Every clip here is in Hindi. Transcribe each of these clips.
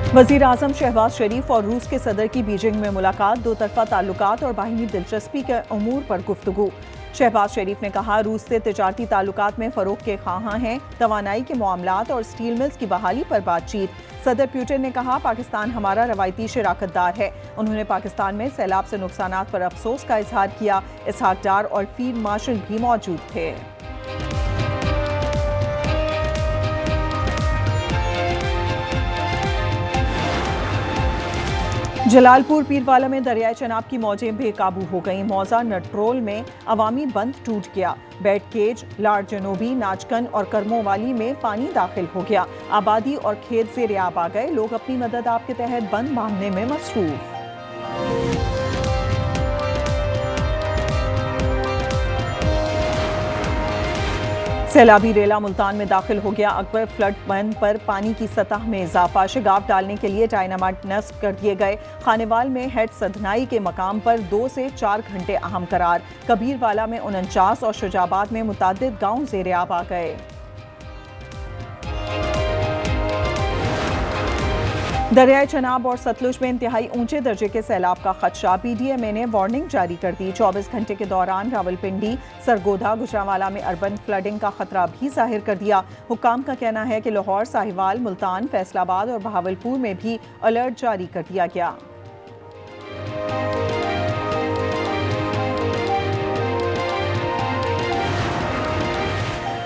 वज़ीर आज़म शहबाज शरीफ और रूस के सदर की बीजिंग में मुलाकात, दो तरफा ताल्लुकात और बाहिनी दिलचस्पी के अमूर पर गुफ्तगू। शहबाज शरीफ ने कहा, रूस से तिजारती ताल्लुकात में फ़रोग़ के ख़्वाहां हैं, तवानाई के मामलात और स्टील मिल्स की बहाली पर बातचीत। सदर पुतिन ने कहा, पाकिस्तान हमारा रवायती शराकतदार है। उन्होंने पाकिस्तान में सैलाब से नुकसानात पर अफसोस का इजहार किया। इसहाक डार और फील्ड मार्शल भी मौजूद थे। जलालपुर पीरवाला में दरियाए चनाब की मौजें बेकाबू हो गईं। मौजा नटरोल में अवामी बंद टूट गया। बेड केज, लाड़ जनूबी, नाचकन और करमोवाली में पानी दाखिल हो गया। आबादी और खेत ज़ेर आब आ गए। लोग अपनी मदद आप के तहत बंद बांधने में मसरूफ। सैलाबी रेला मुल्तान में दाखिल हो गया। अकबर फ्लड बंद पर पानी की सतह में इजाफा। शिगाफ डालने के लिए डायनामाइट नस्ब कर दिए गए। खानेवाल में हेड सधनाई के मकाम पर 2 से 4 घंटे अहम करार। कबीरवाला में 49 और शुजाबाद में मुतादिद गांव ज़ेर आब आ गए। दरियाए चनाब और सतलुज में इंतहाई ऊंचे दर्जे के सैलाब का खदशा। PDMA ने वार्निंग जारी कर दी। 24 घंटे के दौरान रावलपिंडी, सरगोधा, गुजरांवाला में अर्बन फ्लडिंग का खतरा भी जाहिर कर दिया। हुक्काम का कहना है कि लाहौर, साहिवाल, मुल्तान, फैसलाबाद और बहावलपुर में भी अलर्ट जारी कर दिया गया।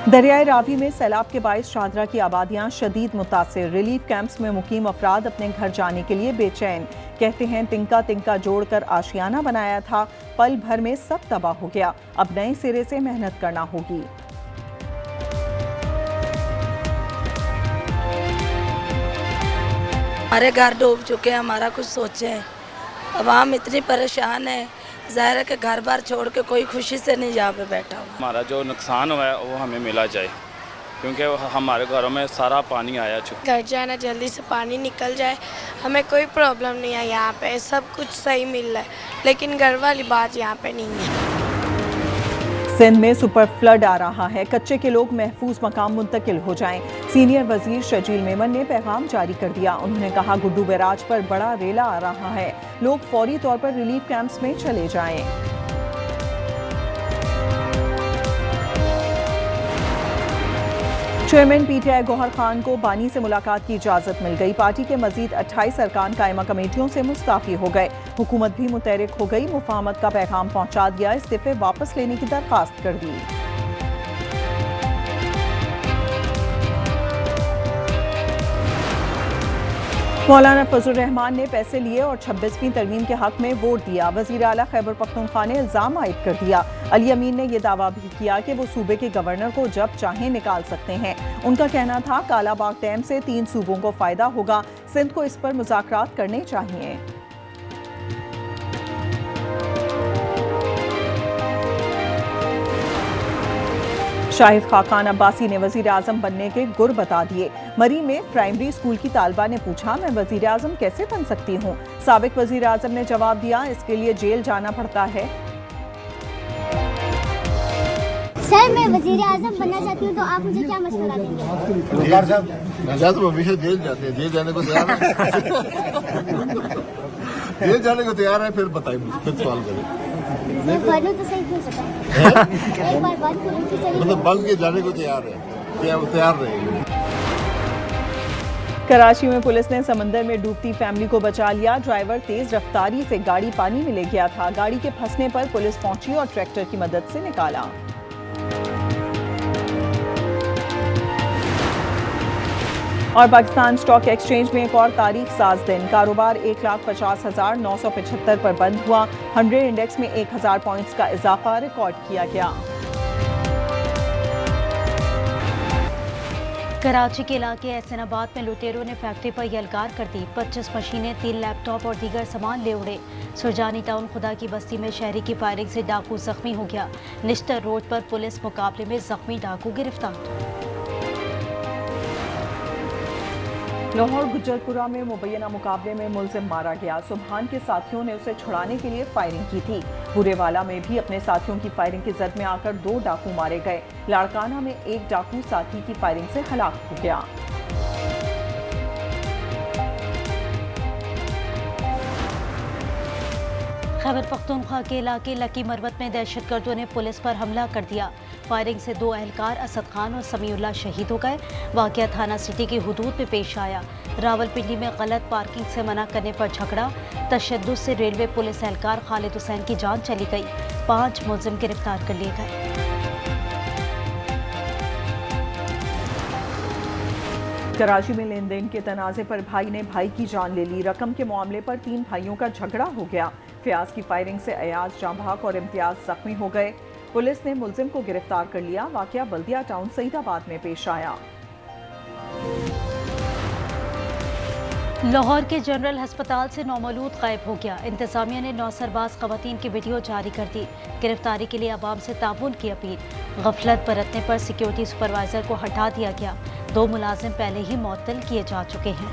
दरियाए रावी में सैलाब के बाइस शाहदरा की आबादियां शदीद मुतासिर। रिलीफ कैंप्स में मुकीम अफराद अपने घर जाने के लिए बेचैन। कहते हैं, तिनका तिनका जोड़कर आशियाना बनाया था, पल भर में सब तबाह हो गया। अब नए सिरे से मेहनत करना होगी। हमारे घर डूब चुके हैं, हमारा कुछ सोचे। अवाम इतनी परेशान है, ज़ाहिर है कि घर बार छोड़ के कोई खुशी से नहीं यहाँ पे बैठा हुआ। हमारा जो नुकसान हुआ है वो हमें मिला जाए, क्योंकि हमारे घरों में सारा पानी आया चुका। घर जाए ना, जल्दी से पानी निकल जाए। हमें कोई प्रॉब्लम नहीं है, यहाँ पे सब कुछ सही मिल रहा है, लेकिन घर वाली बात यहाँ पे नहीं है। सिंध में सुपर फ्लड आ रहा है। कच्चे के लोग महफूज मकाम मुंतकिल हो जाएं। सीनियर वजीर शजील मेमन ने पैगाम जारी कर दिया। उन्होंने कहा, गुड्डू बैराज पर बड़ा रेला आ रहा है, लोग फौरी तौर पर रिलीफ कैंप्स में चले जाएं। चेयरमैन PTI गौहर खान को बानी से मुलाकात की इजाजत मिल गई। पार्टी के मजीद 28 अरकान कायमा कमेटियों से मुस्ताफी हो गए। हुकूमत भी मुतहरिक हो गई। मुफाहमत का पैगाम पहुंचा दिया। इस्तीफे वापस लेने की दरखास्त कर दी। मौलाना फजल रहमान ने पैसे लिए और 26वीं तरमीम के हक में वोट दिया। वजीर आला खैबर पख्तूनख्वा ने इल्जाम आयद कर दिया। अली अमीन ने यह दावा भी किया कि वो सूबे के गवर्नर को जब चाहें निकाल सकते हैं। उनका कहना था, कालाबाग डैम से 3 सूबों को फायदा होगा, सिंध को इस पर मुज़ाकरात करने चाहिए। शाहिद खाकान अब्बासी ने वजीर आजम बनने के गुर बता दिए। मरी में प्राइमरी स्कूल की तालबा ने पूछा, मैं वजीर आजम कैसे बन सकती हूँ? साबिक वजीर आजम ने जवाब दिया, इसके लिए जेल जाना पड़ता है। सर, मैं वजीर आजम बनना चाहती हूँ, तो आप मुझे क्या मशवरा देंगे? तो हमेशा जेल जाते हैं, जेल जाने को तैयार है। जेल जाने को तैयार है, फिर बताइए, फिर सवाल करें। तो सही क्यों एक बार बात मतलब बन के जाने को तैयार है, क्या वो तैयार रहेंगे? कराची में पुलिस ने समंदर में डूबती फैमिली को बचा लिया। ड्राइवर तेज रफ्तारी से गाड़ी पानी में ले गया था। गाड़ी के फंसने पर पुलिस पहुंची और ट्रैक्टर की मदद से निकाला। और पाकिस्तान स्टॉक एक्सचेंज में एक और तारीख साज दिन। कारोबार 1,50,975 पर बंद हुआ। 100 इंडेक्स में 1000 पॉइंट्स का इजाफा रिकॉर्ड किया गया। कराची के इलाके एहसनाबाद में लुटेरों ने फैक्ट्री पर यलगार कर दी। 25 मशीनें, 3 लैपटॉप और दीगर सामान ले उड़े। सुरजानी टाउन खुदा की बस्ती में शहरी की फायरिंग से डाकू जख्मी हो गया। निश्तर रोड पर पुलिस मुकाबले में जख्मी डाकू गिरफ्तार। लाहौर गुज्जरपुरा में मुबैना मुकाबले में मुलजिम मारा गया। सुबहान के साथियों ने उसे छुड़ाने के लिए फायरिंग की थी। बुरेवाला में भी अपने साथियों की फायरिंग की जद में आकर 2 डाकू मारे गए। लाड़काना में एक डाकू साथी की फायरिंग से हलाक हो गया। खैबर पख्तूनख्वा के इलाके लकी मरवत में दहशतगर्दों ने पुलिस पर हमला कर दिया। फायरिंग से 2 एहलकार असद खान और समीउल्लाह शहीद हो गए। वाक़या थाना सिटी की हुदूद में पेश आया। रावलपिंडी में गलत पार्किंग से मना करने पर झगड़ा, तशद्दुद से रेलवे पुलिस एहलकार खालिद हुसैन की जान चली गई। 5 मुलजिम गिरफ्तार कर लिए गए। कराची में लेन देन के तनाज़े पर भाई ने भाई की जान ले ली। रकम के मामले पर 3 भाइयों का झगड़ा हो गया। फयाज की फायरिंग से अयाज जांभाग और इम्तियाज जख्मी हो गए। पुलिस ने मुलजिम को गिरफ्तार कर लिया। वाक़या बल्दिया टाउन सईदाबाद में पेश आया। लाहौर के जनरल अस्पताल से नौमौलूद गायब हो गया। इंतजामिया ने 9 सरबाज खवातीन की वीडियो जारी कर दी। गिरफ्तारी के लिए अवाम से ताबून की अपील। गफलत बरतने पर सिक्योरिटी सुपरवाइजर को हटा दिया गया। 2 मुलाजिम पहले ही मुअत्तल किए जा चुके हैं।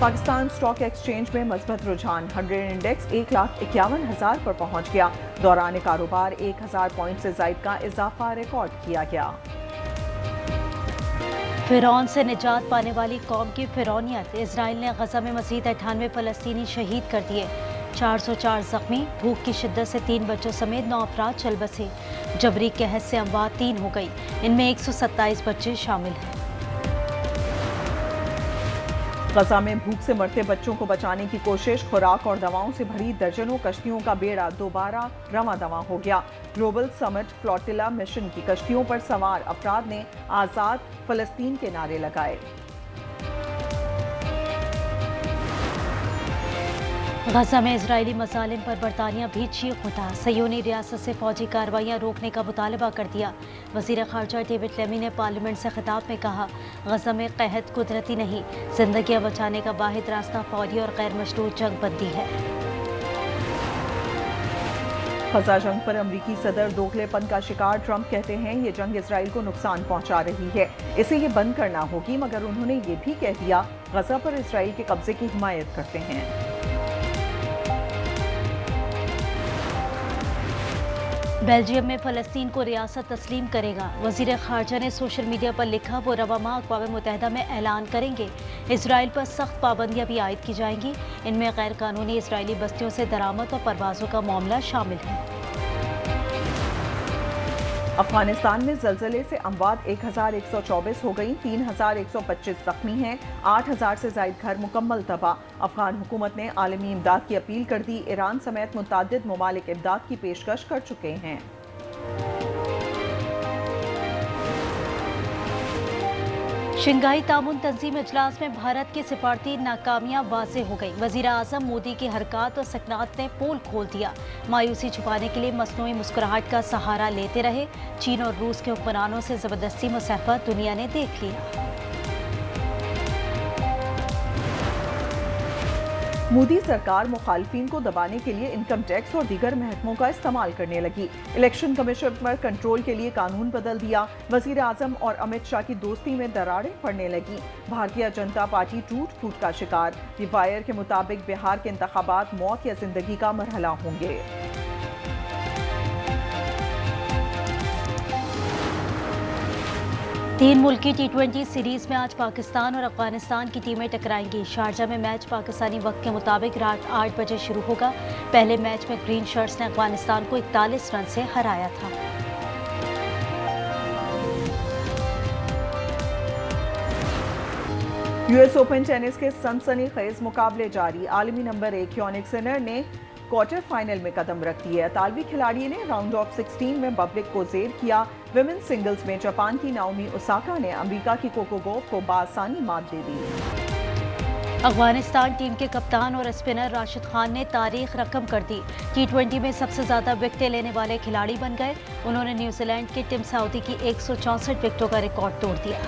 पाकिस्तान स्टॉक एक्सचेंज में मजबूत रुझान। 100 इंडेक्स 1,51,000 पर पहुंच गया। दौरान कारोबार 1000 पॉइंट से जायद का इजाफा रिकॉर्ड किया गया। फिरौन से निजात पाने वाली कौम की फिरौनियत। इजराइल ने गजा में मजीद 98 फलस्तीनी शहीद कर दिए। 404 जख्मी। भूख की शिद्दत से 3 बच्चों समेत 9 अफराद चल बसे। जबरी कहत से अमवात 3 हो गई। इनमें 127 बच्चे शामिल हैं। गजा में भूख से मरते बच्चों को बचाने की कोशिश। खुराक और दवाओं से भरी दर्जनों कश्तियों का बेड़ा दोबारा रवां दवां हो गया। ग्लोबल समिट फ्लोटिला मिशन की कश्तियों पर सवार अफराद ने आज़ाद फलस्तीन के नारे लगाए। गजा में इजरायली मजालिम पर बरतानिया भी चीख उठा। सयोनी रियासत से फौजी कार्रवाइयाँ रोकने का मुतालबा कर दिया। वज़ीर ख़ारजा डेविड लेमी ने पार्लियामेंट से खिताब में कहा, गजा में कहत कुदरती नहीं, जिंदगियाँ बचाने का वाहिद रास्ता फौरी और गैर मशरूत जंग बंदी है। गजा जंग पर अमरीकी सदर दोगलेपन का शिकार। ट्रंप कहते हैं ये जंग इसराइल को नुकसान पहुंचा रही है, इसे ये बंद करना होगी, मगर उन्होंने ये भी कह दिया गजा पर इसराइल के कब्जे की हिमायत करते हैं। बेल्जियम में फ़लस्तीन को रियासत तस्लीम करेगा। वज़ीर ख़ारजा ने सोशल मीडिया पर लिखा, वो रवा माह अक़वाम मुत्तहिदा में ऐलान करेंगे। इसराइल पर सख्त पाबंदियाँ भी आयद की जाएंगी। इनमें गैर कानूनी इसराइली बस्तियों से दरामद और परवाज़ों का मामला शामिल है। अफगानिस्तान में ज़लज़ले से अमवात 1124 हो गई। 3125 जख्मी हैं। 8000 से ज़ायद घर मुकम्मल तबाह। अफगान हुकूमत ने आलमी इमदाद की अपील कर दी। ईरान समेत मुतअद्दिद ममालिक इमदाद की पेशकश कर चुके हैं। शंघाई तामुन तंजीम इजलास में भारत की सिफारती नाकामियां वाज़ेह हो गई। वज़ीर आज़म मोदी की हरकत और सकनात ने पोल खोल दिया। मायूसी छुपाने के लिए मसनूई मुस्कुराहट का सहारा लेते रहे। चीन और रूस के हुक्मरानों से ज़बरदस्ती मुसाफत दुनिया ने देख लिया। मोदी सरकार मुखालफिन को दबाने के लिए इनकम टैक्स और दीगर महकमों का इस्तेमाल करने लगी। इलेक्शन कमीशन पर कंट्रोल के लिए कानून बदल दिया। वज़ीर आज़म और अमित शाह की दोस्ती में दरारें पड़ने लगी। भारतीय जनता पार्टी टूट फूट का शिकार। रिवायर के मुताबिक बिहार के इंतखाबात मौत या जिंदगी का मरहला होंगे। 3 मुल्की T20 सीरीज में आज पाकिस्तान और अफगानिस्तान की टीमें टकराएंगी। शारजा में मैच पाकिस्तानी वक्त के मुताबिक रात 8 बजे शुरू होगा। पहले मैच में ग्रीन शर्ट्स ने अफगानिस्तान को 41 रन से हराया था। यूएस ओपन टेनिस के सनसनीखेज मुकाबले जारी। आलमी नंबर 1 यानिक सिनर ने क्वार्टर फाइनल में कदम रख दिया। इतालवी खिलाड़ी ने राउंड ऑफ 16 में बब्लिक को जेर किया। विमेंस सिंगल्स में जापान की नाओमी ओसाका ने अमेरिका की कोको गॉफ को बासानी मात दे दी। अफगानिस्तान टीम के कप्तान और स्पिनर राशिद खान ने तारीख रकम कर दी। T20 में सबसे ज्यादा विकेटें लेने वाले खिलाड़ी बन गए। उन्होंने न्यूजीलैंड के टिम साउदी की 164 विकेटों का रिकॉर्ड तोड़ दिया।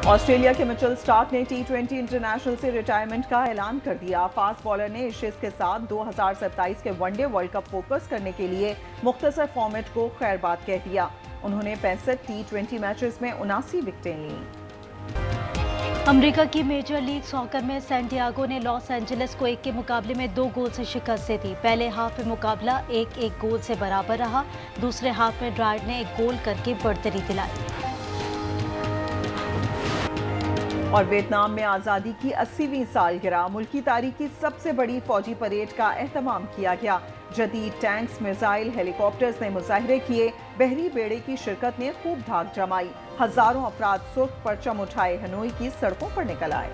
ऑस्ट्रेलिया के मिचेल स्टार्क ने T20 इंटरनेशनल से रिटायरमेंट का ऐलान कर दिया। फास्ट बॉलर ने एशेज के साथ 2027 के वनडे वर्ल्ड कप फोकस करने के लिए मुख्तसर फॉर्मेट को खैरबाद कह दिया। उन्होंने 65 T20 मैचेस में 79 विकेटें लीं। अमेरिका की मेजर लीग सॉकर में सैंटियागो ने लॉस एंजलिस को 1 के मुकाबले में 2 गोल से शिकस्त दे दी। पहले हाफ में मुकाबला 1-1 गोल से बराबर रहा। दूसरे हाफ में ड्राइड ने 1 गोल करके बढ़तरी दिलाई। और वियतनाम में आज़ादी की 80वीं सालगिरह मुल्की तारीख की सबसे बड़ी फौजी परेड का एहतमाम किया गया। जदीद टैंक्स, मिसाइल, हेलीकॉप्टर्स ने मुजाहरे किए। बहरी बेड़े की शिरकत ने खूब धाक जमाई। हजारों अफराद सुर्ख परचम उठाए हनोई की सड़कों पर निकल आए।